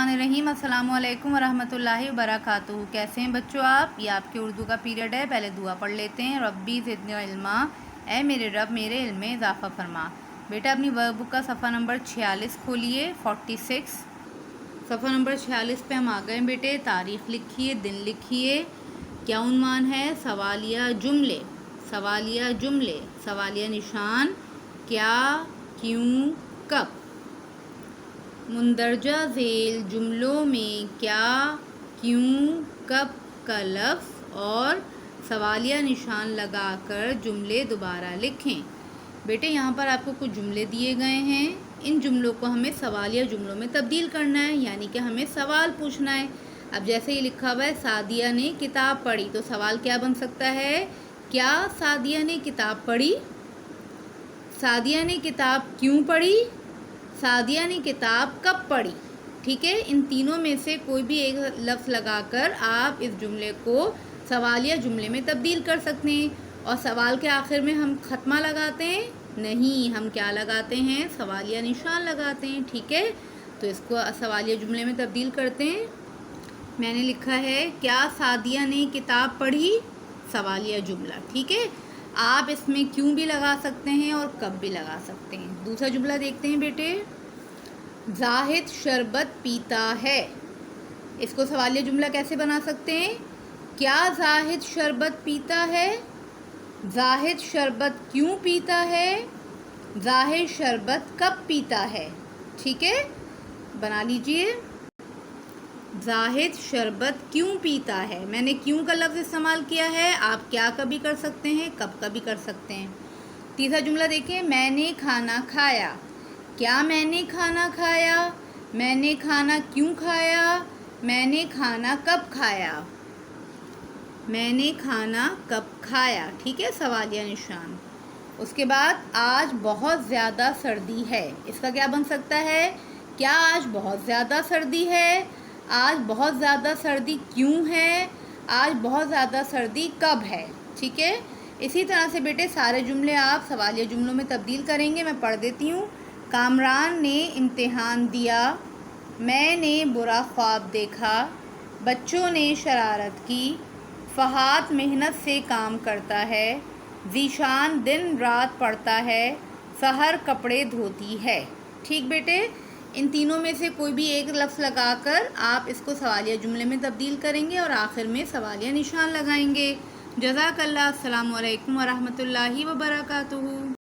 बिस्मिल्लाहिर्रहमानिर्रहीम। अस्सलामु अलैकुम वरहमतुल्लाहि वबरकातुहू। कैसे हैं बच्चों आप? ये आपके उर्दू का पीरियड है। पहले दुआ पढ़ लेते हैं। रब्बी ज़िदनी इल्मा, ऐ मेरे रब मेरे इल्म में इजाफ़ा फरमा। बेटा अपनी वर्क बुक का सफ़ा नंबर 46 खोलिए। 46 सफ़ा नंबर 46 पे हम आ गए बेटे। तारीख़ लिखिए, दिन लिखिए। क्या उन्वान है? सवालिया जुमले। सवालिया जुमले, सवालिया निशान। क्या, क्यों, कब। मुंदरजा झेल जुमलों में क्या, क्यों, कब का लफ्ज़ और सवालिया निशान लगाकर जुमले दोबारा लिखें। बेटे यहाँ पर आपको कुछ जुमले दिए गए हैं। इन जुमलों को हमें सवालिया जुमलों में तब्दील करना है, यानी कि हमें सवाल पूछना है। अब जैसे ये लिखा हुआ है सादिया ने किताब पढ़ी, तो सवाल क्या बन सकता है? क्या सादिया ने किताब पढ़ी? सादिया ने किताब क्यों पढ़ी? सादिया ने किताब कब पढ़ी? ठीक है, इन तीनों में से कोई भी एक लफ्ज़ लगाकर आप इस जुमले को सवालिया जुमले में तब्दील कर सकते हैं। और सवाल के आखिर में हम ख़त्मा लगाते हैं? नहीं, हम क्या लगाते हैं? सवालिया निशान लगाते हैं। ठीक है, तो इसको सवालिया जुमले में तब्दील करते हैं। मैंने लिखा है क्या सादिया ने किताब पढ़ी, सवालिया जुमला। ठीक है, आप इसमें क्यों भी लगा सकते हैं और कब भी लगा सकते हैं। दूसरा जुमला देखते हैं बेटे। जाहिद शरबत पीता है, इसको सवालिया जुमला कैसे बना सकते हैं? क्या जाहिद शरबत पीता है? जाहिद शरबत क्यों पीता है? जाहिद शरबत कब पीता है? ठीक है, बना लीजिए। जाहिद शरबत क्यों पीता है, मैंने क्यों का लफ्ज़ इस्तेमाल किया है। आप क्या कभी कर सकते हैं, कब कभी कर सकते हैं। तीसरा जुमला देखिए। मैंने खाना खाया, क्या मैंने खाना खाया? मैंने खाना क्यों खाया? मैंने खाना कब खाया? मैंने खाना कब खाया। ठीक है, सवालिया निशान। उसके बाद आज बहुत ज़्यादा सर्दी है, इसका क्या बन सकता है? क्या आज बहुत ज़्यादा सर्दी है? आज बहुत ज़्यादा सर्दी क्यों है? आज बहुत ज़्यादा सर्दी कब है? ठीक है, इसी तरह से बेटे सारे जुमले आप सवालिया जुमलों में तब्दील करेंगे। मैं पढ़ देती हूँ। कामरान ने इम्तिहान दिया, मैंने बुरा ख्वाब देखा, बच्चों ने शरारत की, फ़हाद मेहनत से काम करता है, ज़ीशान दिन रात पढ़ता है, सहर कपड़े धोती है। ठीक बेटे, इन तीनों में से कोई भी एक लफ्ज़ लगाकर आप इसको सवालिया जुमले में तब्दील करेंगे और आखिर में सवालिया निशान लगाएंगे। जज़ाकल्लाह। अस्सलामु अलैकुम वरहमतुल्लाहि वबरकातुहू।